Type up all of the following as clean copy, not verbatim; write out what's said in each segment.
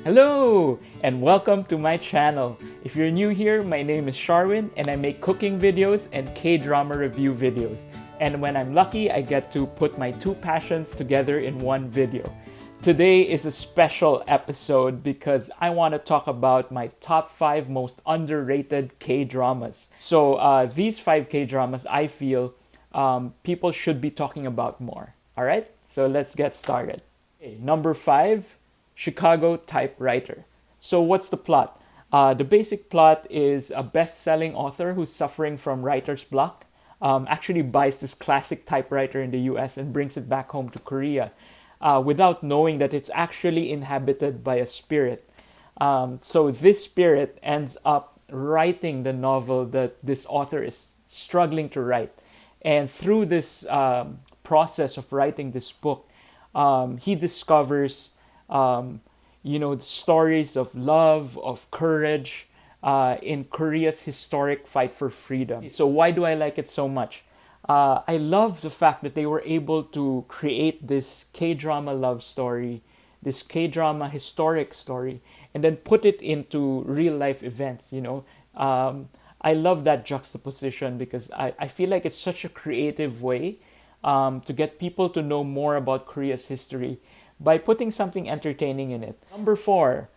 Hello and welcome to my channel. If you're new here, my name is Sharwin and I make cooking videos and K-drama review videos. And when I'm lucky, I get to put my two passions together in one video. Today is a special episode because I want to talk about my top 5 most underrated K-dramas. So these 5 K-dramas I feel people should be talking about more. Alright, so let's get started. Okay, number 5, Chicago Typewriter. So what's the plot? The basic plot is a best-selling author who's suffering from writer's block actually buys this classic typewriter in the US and brings it back home to Korea without knowing that it's actually inhabited by a spirit. So this spirit ends up writing the novel that this author is struggling to write. And through this process of writing this book, he discovers the stories of love, of courage in Korea's historic fight for freedom. So why do I like it so much? I love the fact that they were able to create this K-drama love story, this K-drama historic story, and then put it into real life events, I love that juxtaposition because I feel like it's such a creative way to get people to know more about Korea's history by putting something entertaining in it. Number 4,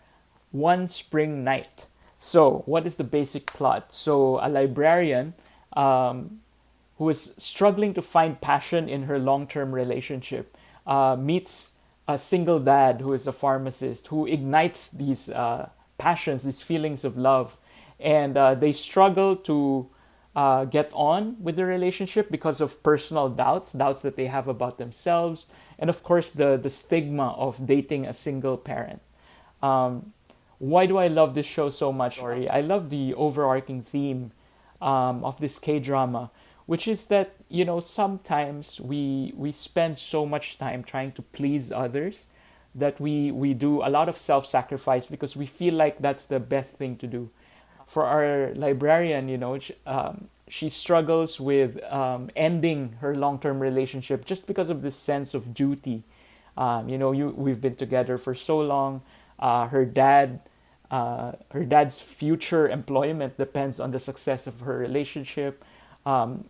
One Spring Night. So, what is the basic plot? So, a librarian who is struggling to find passion in her long-term relationship meets a single dad who is a pharmacist who ignites these passions, these feelings of love. And they struggle to get on with the relationship because of personal doubts that they have about themselves, and of course the stigma of dating a single parent. Why do I love this show so much? Sorry, I love the overarching theme of this K-drama, which is that sometimes we spend so much time trying to please others that we do a lot of self-sacrifice because we feel like that's the best thing to do. For our librarian, she struggles with ending her long-term relationship just because of this sense of duty. We've been together for so long. Her dad's future employment depends on the success of her relationship.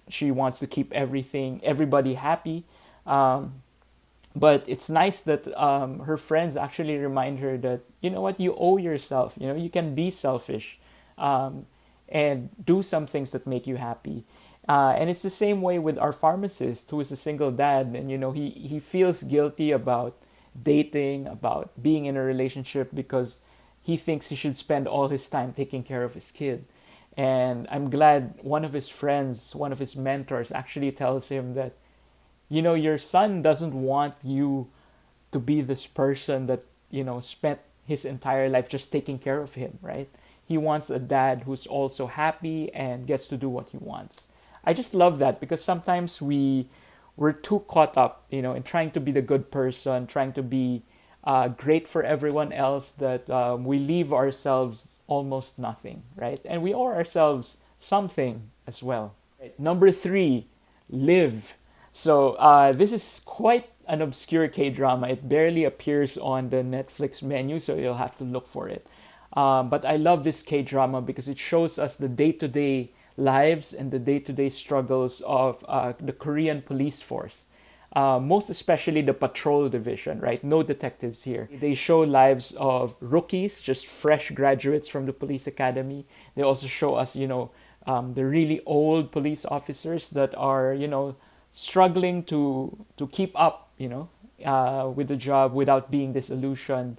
She wants to keep everybody happy. But it's nice that her friends actually remind her that, you owe yourself. You can be selfish. And do some things that make you happy. And it's the same way with our pharmacist who is a single dad. And, he feels guilty about dating, about being in a relationship because he thinks he should spend all his time taking care of his kid. And I'm glad one of his friends, one of his mentors actually tells him that, your son doesn't want you to be this person that, spent his entire life just taking care of him, right? He wants a dad who's also happy and gets to do what he wants. I just love that because sometimes we're too caught up, in trying to be the good person, trying to be great for everyone else that we leave ourselves almost nothing, right? And we owe ourselves something as well. Right. Number 3, Live. So this is quite an obscure K-drama. It barely appears on the Netflix menu, so you'll have to look for it. But I love this K-drama because it shows us the day-to-day lives and the day-to-day struggles of the Korean police force. Most especially the patrol division, right? No detectives here. They show lives of rookies, just fresh graduates from the police academy. They also show us, the really old police officers that are, struggling to keep up, with the job without being disillusioned.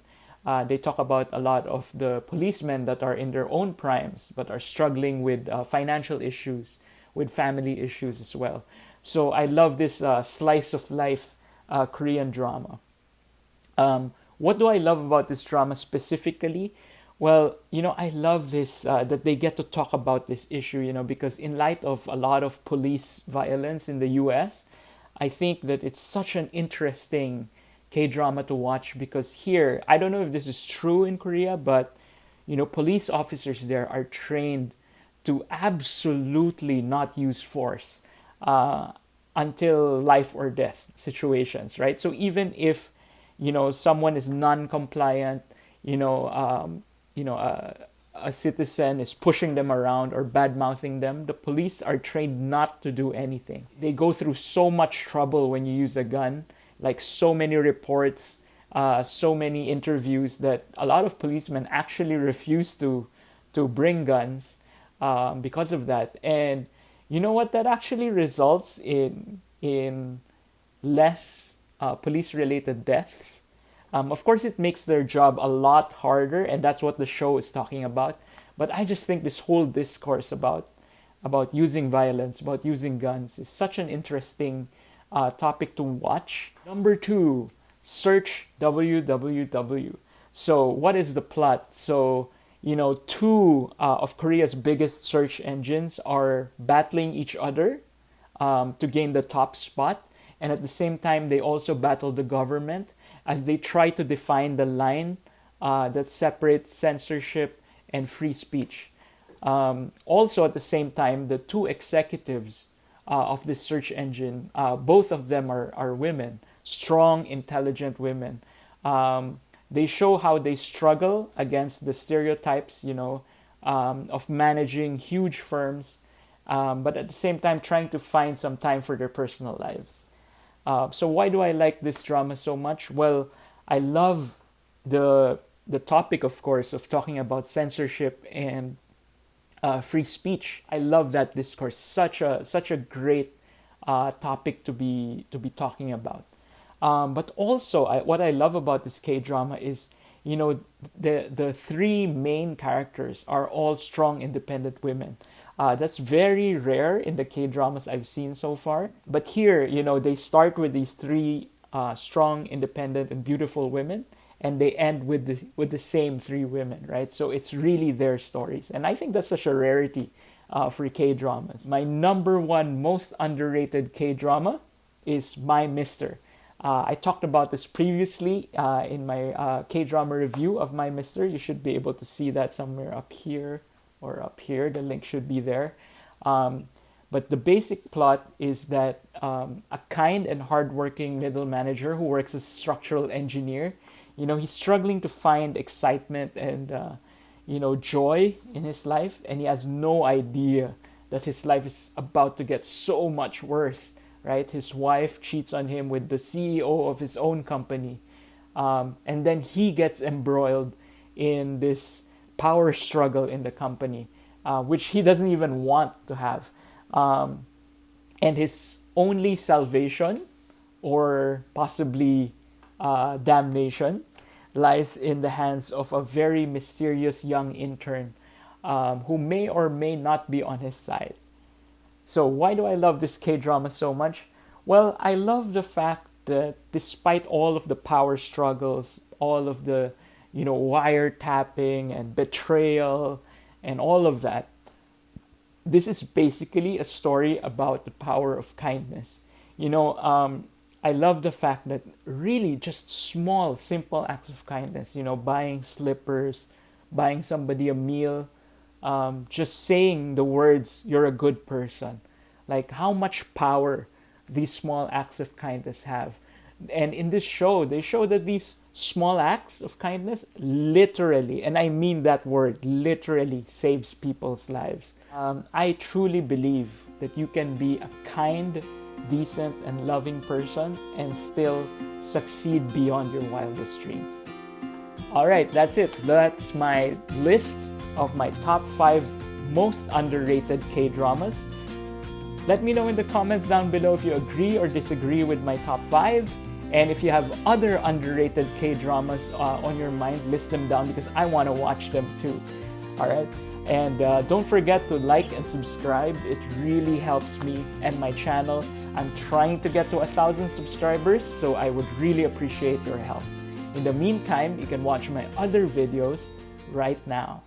They talk about a lot of the policemen that are in their own primes but are struggling with financial issues, with family issues as well. So I love this slice of life Korean drama. What do I love about this drama specifically? Well, I love this, that they get to talk about this issue, because in light of a lot of police violence in the US, I think that it's such an interesting K-drama to watch because here, I don't know if this is true in Korea, but police officers there are trained to absolutely not use force until life or death situations, right? So even if someone is non-compliant, you know, a citizen is pushing them around or bad mouthing them, the police are trained not to do anything. They go through so much trouble when you use a gun, like so many reports, so many interviews, that a lot of policemen actually refuse to bring guns because of that. And you know what? That actually results in less police-related deaths. Of course, it makes their job a lot harder, and that's what the show is talking about. But I just think this whole discourse about using violence, about using guns, is such an interesting topic to watch. Number 2, search www. So what is the plot? So, two of Korea's biggest search engines are battling each other to gain the top spot. And at the same time, they also battle the government as they try to define the line that separates censorship and free speech. Also, at the same time, the two executives of this search engine, both of them are women, strong, intelligent women. They show how they struggle against the stereotypes, of managing huge firms, but at the same time trying to find some time for their personal lives. So why do I like this drama so much? Well, I love the topic, of course, of talking about censorship and free speech. I love that discourse. Such a great topic to be talking about. But also, what I love about this K-drama is, the three main characters are all strong, independent women. That's very rare in the K-dramas I've seen so far. But here, they start with these three strong, independent, and beautiful women, and they end with the same three women, right? So it's really their stories. And I think that's such a rarity for K-dramas. My number one most underrated K-drama is My Mister. I talked about this previously in my K-drama review of My Mister. You should be able to see that somewhere up here or up here. The link should be there. But the basic plot is that a kind and hardworking middle manager who works as a structural engineer, he's struggling to find excitement and joy in his life, and he has no idea that his life is about to get so much worse. Right? His wife cheats on him with the CEO of his own company. And then he gets embroiled in this power struggle in the company, which he doesn't even want to have. And his only salvation, or possibly damnation, lies in the hands of a very mysterious young intern who may or may not be on his side. So why do I love this K-drama so much? Well, I love the fact that despite all of the power struggles, all of the, wiretapping and betrayal and all of that, this is basically a story about the power of kindness. I love the fact that really just small, simple acts of kindness, buying slippers, buying somebody a meal, just saying the words, "you're a good person," like how much power these small acts of kindness have. And in this show, they show that these small acts of kindness literally, and I mean that word, literally saves people's lives. I truly believe that you can be a kind, decent, and loving person and still succeed beyond your wildest dreams. All right, that's it. That's my list of my top 5 most underrated K-dramas. Let me know in the comments down below if you agree or disagree with my top 5. And if you have other underrated K-dramas on your mind, list them down because I want to watch them too. All right? And don't forget to like and subscribe. It really helps me and my channel. I'm trying to get to 1,000 subscribers, so I would really appreciate your help. In the meantime, you can watch my other videos right now.